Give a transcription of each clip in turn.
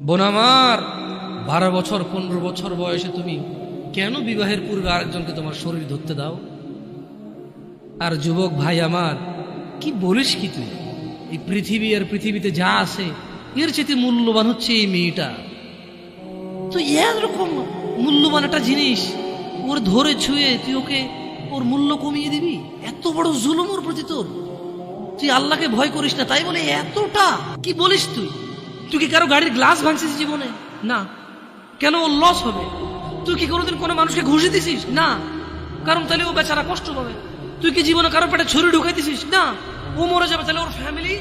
বোন আমার, 12 বছর 15 বছর বয়সে তুমি কেন বিবাহের পূর্বে আরেকজনকে তোমার শরীর ধরতে দাও? আর যুবক ভাই আমার, কি বলিস কি তুই? এই পৃথিবী আর পৃথিবীতে যা আছে এর চেয়ে মূল্যবান হচ্ছে এই মেয়েটা। তুই এরকম মূল্যবান একটা জিনিস ওর ধরে ছুঁয়ে তুই ওকে ওর মূল্য কমিয়ে দিবি? এত বড় জুলুম ওর প্রতি তোর! তুই আল্লাহকে ভয় করিস না তাই বলে এতটা? কি বলিস তুই? তুই কি কারো গাড়ির গ্লাস ভাঙছিস জীবনে? না। কেন? ওর লস হবে। তুই কি কোনোদিন কোনো মানুষকে ঘুষি দিছিস? না। কারণ তাহলে ও বেচারা কষ্ট পাবে। তুই কি জীবনে কারো পেটে ছুরি ঢুকাইতেছিস? না। ও মরে যাবে, তাহলে ওর ফ্যামিলি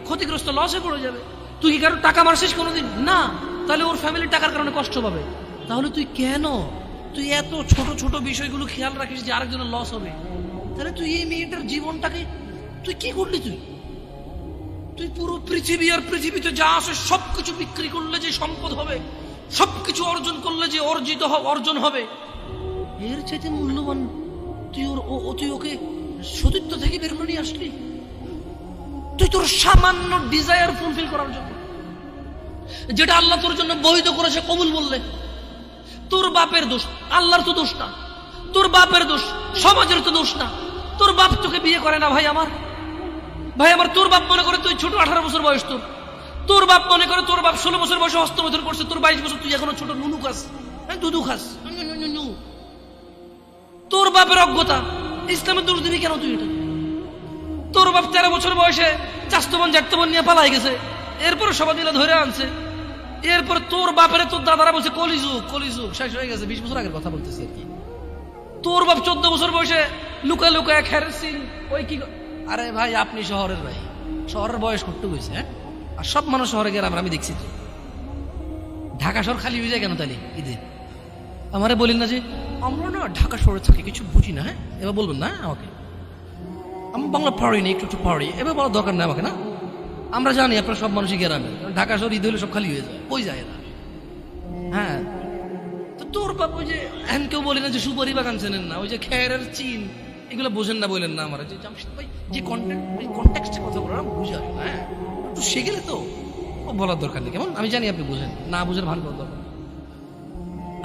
ক্ষতিগ্রস্ত, লসে পড়ে যাবে। তুই কি কারো টাকা মারছিস কোনোদিন? না। তাহলে ওর ফ্যামিলি টাকার কারণে কষ্ট পাবে। তাহলে তুই কেন তুই এত ছোট ছোট বিষয়গুলো খেয়াল রাখিস যে আরেকজনের লস হবে? তাহলে তুই এই মেয়েটার জীবনটাকে তুই কি করলি? তুই পুরো পৃথিবী আর পৃথিবীতে যা আছে সবকিছু বিক্রি করলে যে সম্পদ হবে, সবকিছু অর্জন করলে যে অর্জন হবে, এর চাইতে মূল্যবান তুই ওকে সতীত্ব থেকে বের করে নিয়ে আসলি? তুই তোর সামান্য ডিজায়ার ফুলফিল করার জন্য, যেটা আল্লাহ তোর জন্য বৈধ করেছে, কবুল বললে তোর বাপের দোষ, আল্লাহর তো দোষ না। তোর বাপের দোষ, সমাজের তো দোষ না। তোর বাপ তোকে বিয়ে করে না ভাই আমার। তোর বাপ মনে করে তুই ছোট, 18 বছর বয়স তোর বাপ মনে করে তোর বাপ 16 বছর বয়সে হস্তমৈথুন করছে, তোর 22 বছর, তুই এখনো ছোট নুনু খাস, দুধু খাস। তোর বাপের অজ্ঞতা, ইসলামের দোষ দিবি কেন তুই এটা? তোর বাপ 13 বছর বয়সে চাস্তবন জাতবন নিয়ে পালাই গেছে, এরপরে সবাই মিলে ধরে আনছে। এরপর তোর বাপের তোর দাদারা বলছে কলিযুগ শেষ হয়ে গেছে। 20 বছর আগের কথা বলতেছি আর কি। তোর বাপ 14 বছর বয়সে লুকায় লুকায় খেরসিন ওই কি। আরে ভাই, আপনি শহরের ভাই, শহরের বয়স করতে গেছে, হ্যাঁ? আর সব মানুষ শহরে গেলাম, আমি দেখছি তো। ঢাকা শহর খালি হয়ে যায় কেন তাহলে ঈদে? আমারে বলিন না যে আমরা না ঢাকা শহরে থাকি, কিছু বুঝি না। হ্যাঁ, এবার বলবেন না আমাকে, আমি বাংলা পারি না, একটু পারি, এবার বলার দরকার নেই আমাকে। না, আমরা জানি আপনারা সব মানুষই গ্রামে, ঢাকা শহর ঈদ হলে সব খালি হয়ে যায়, ওই যায় না। হ্যাঁ, তো তোর বাপ ওই যে এখন কেউ বলি না যে সুপারি বাগান চেনেন না, ওই যে খেরের চিন, এগুলো বোঝেন না, বললেন না আমার যে জামশেদ ভাই যে কন্টেক্সটে কথা বলার বুঝে আসে না। হ্যাঁ, একটু শিখেলে তো ও বলার দরকার নেই, কেমন? আমি জানি আপনি বুঝেন না, বুঝেন ভালো দরকার।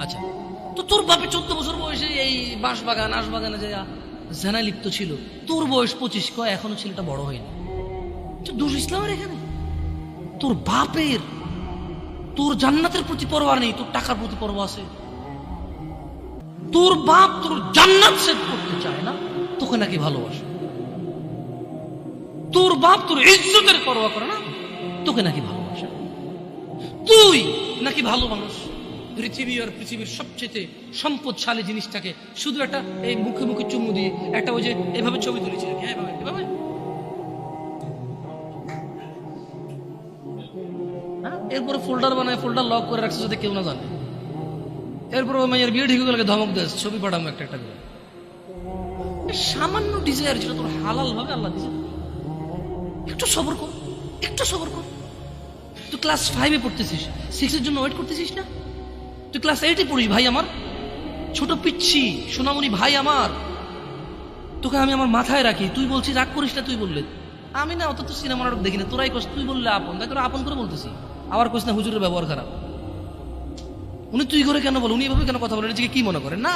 আচ্ছা, তো তোর বাপে 14 বছর বয়সে এই বাঁশবাগান আশবাগানে যে জেনা লিপ্ত ছিল, তোর বয়স 25, কয় এখনো ছেলেটা বড় হয়নি। তো দোষ ইসলামের এখানে? তোর বাপের, তোর জান্নাতের প্রতি পরোয়া নেই, তোর টাকার প্রতি পরোয়া আছে। তোর বাপ তোর জান্নাত সেট করতে চায় না, তোকে নাকি ভালোবাসে। তোর বাপ তোর ইজ্জতের পরোয়া করে না, তোকে নাকি ভালোবাসে। তুই নাকি ভালো মানুষ, পৃথিবী আর পৃথিবীর সবচেয়ে সম্পদশালী জিনিসটাকে শুধু একটা এই মুখে মুখে চুমু দিয়ে একটা ওই যে এভাবে ছবি তুলেছিল, এভাবে এরপরে ফোল্ডার বানায়, ফোল্ডার লক করে রাখছে যাতে কেউ না জানে। এরপর ওই মেয়ের বিয়ে ঠিক হয়ে গেলে ধমক দেয়, ছবি পাঠাবো একটা একটা করে। সামান্য ডিজায়ার যেটা তোর হালাল ভাবে আল্লাহ দিয়েছে, একটু সবর কর, একটু সবর কর। তুই ক্লাস 5-এ পড়তেছিস, 6-এর জন্য ওয়েট করতেছিস না? তুই ক্লাস 8-এ পড়িস ভাই আমার, ছোট পিচ্ছি সোনামণি ভাই আমার। তোকে আমি আমার মাথায় রাখি, তুই বলছিস রাগ করিস না। তুই বললে আমি না অত তো সিনেমা নাটক দেখি না, তোরাই কস। তুই বললে আপন, তাই তোরা আপন করে বলতেছি। আবার কস না হুজুরের ব্যবহার খারাপ। উনি তুই করে কেন বল, উনি এভাবে কেন কথা বলেন, নিজেকে কি মনে করে? না,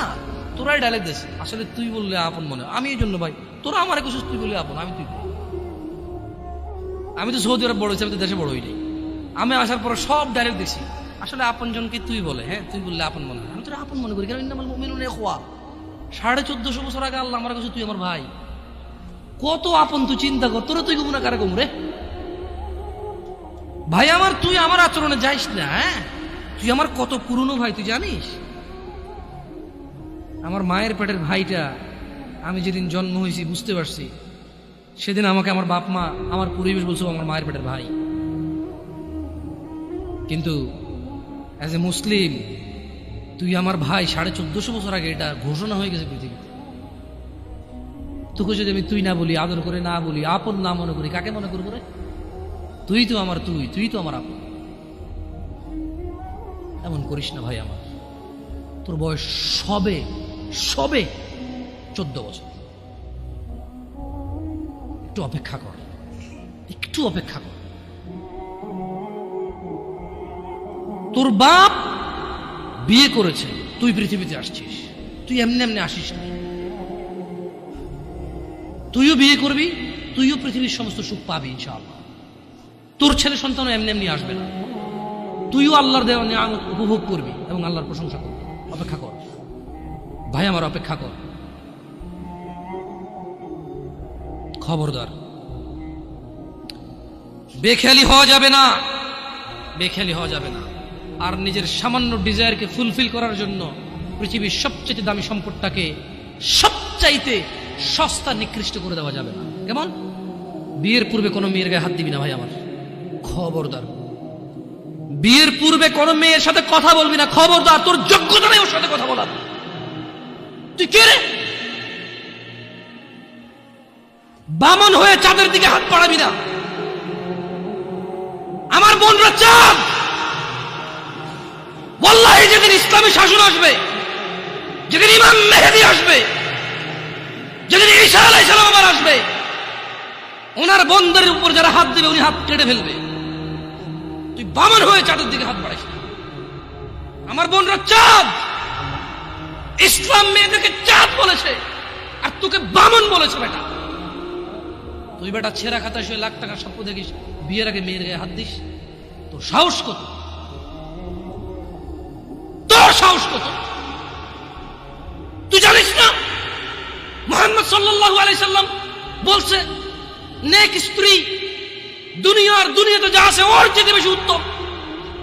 তোরাই ডায়লগ দিস। আসলে তুই বললে আপন মনে, আমি এই জন্য ভাই তোরা আমার কইছিস তুই বললে আপন। আমি তো সৌদি আরব বড় হয়েছি, আমি তো দেশে বড় হইনি। আমি আসার পর সব ডায়লগ দেখছি। আসলে আপন জনকে তুই বলে, হ্যাঁ তুই বললে আপন মনে হয়। আমি তোরা আপন মনে করি কেন? 1450 বছর আগে আল্লাহ আমার কাছে তুই আমার ভাই, কত আপন তুই চিন্তা কর। তোরা তুই গুমরা কারে গুম রে ভাই আমার? তুই আমার আচরণে যাইস না। হ্যাঁ, তুই আমার কত পুরনো ভাই তুই জানিস? আমার মায়ের পেটের ভাইটা আমি যেদিন জন্ম হয়েছি বুঝতে পারছি, সেদিন আমাকে আমার বাপ মা আমার পরিবেশ বলছো আমার মায়ের পেটের ভাই। কিন্তু অ্যাজ এ মুসলিম তুই আমার ভাই 1450 বছর আগে এটা ঘোষণা হয়ে গেছে পৃথিবীতে। তোকে যদি আমি তুই না বলি, আদর করে না বলি, আপন না মনে করি, কাকে মনে করবো রে? তুই তো আমার তুই তো আমার আপন। এমন করিস না ভাই আমার। তোর বয়স সবে 14 বছর। একটু অপেক্ষা কর, একটু অপেক্ষা কর। তোর বাপ বিয়ে করেছে, তুই পৃথিবীতে আসছিস, তুই এমনি এমনি আসিস না। তুইও বিয়ে করবি, তুইও পৃথিবীর সমস্ত সুখ পাবি ইনশাআল্লাহ। তোর ছেলে সন্তানও এমনি এমনি আসবে না, তুইও আল্লাহর দেওয়া নিয়ামত উপভোগ করবি এবং আল্লাহর প্রশংসা করবি। অপেক্ষা কর ভাই আমার, অপেক্ষা কর। খবরদার, বেখেয়ালি হওয়া যাবে না, বেখেয়ালি হওয়া যাবে না। আর নিজের সামান্য ডিজায়ারকে ফুলফিল করার জন্য পৃথিবীর সবচেয়ে দামি সম্পদটাকে সবচাইতে সস্তা নিকৃষ্ট করে দেওয়া যাবে না। কেমন? বিয়ের পূর্বে কোনো মেয়ের গায়ে হাত দিবি না ভাই আমার, খবরদার। বিয়ের পূর্বে কোনো মেয়ের সাথে কথা বলবি না, খবরদার। তোর যোগ্যতা নেই ওর সাথে কথা বলার। তুই কে রে? বামন হয়ে চাঁদের দিকে হাত বাড়াবি না। আমার বোনরা চাঁদ, ওয়াল্লাহি যেদিন ইসলামী শাসন আসবে, যেদিন ইমাম মেহেদী আসবে, যেদিন ঈসা আলাইহিস সালাম আবার আসবে, ওনার বোনদের উপর যারা হাত দিবে উনি হাত কেটে ফেলবে। তুই বামন হয়ে চাঁদের দিকে হাত বাড়াইস না। আমার বোনরা চাঁদ, ইসলাম মেয়েদেরকে চাঁদ বলেছে আর তোকে বামন বলেছে। বেটা তুই বেটা ছেঁড়া খাতায় শুয়ে লাখ টাকার স্বপ্ন দেখিস, বিয়ের আগে মেয়ের গায়ে হাত দিস? তোর সাহস কত? তোর সাহস কত? তুই জানিস না মুহাম্মদ সাল্লাল্লাহু আলাইহি সাল্লাম বলছে নেক স্ত্রী দুনিয়াতে যা আছে ওর চেয়ে বেশি উত্তম।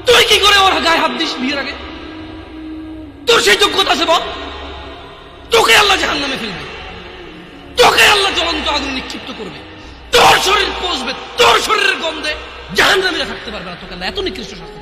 তুই কি করে ওর গায়ে হাত দিস বিয়ের আগে? তোর সেই যোগ্যতা আছে বল? তোকে আল্লাহ জাহান্নামে ফেলবে, তোকে আল্লাহ জ্বলন্ত আগুনে নিক্ষিপ্ত করবে, তোর শরীর পচবে, তোর শরীরের গন্ধে জাহান্নামীরা থাকতে পারবে না। তোকে আল্লাহ এত নিকৃষ্ট শাস্তি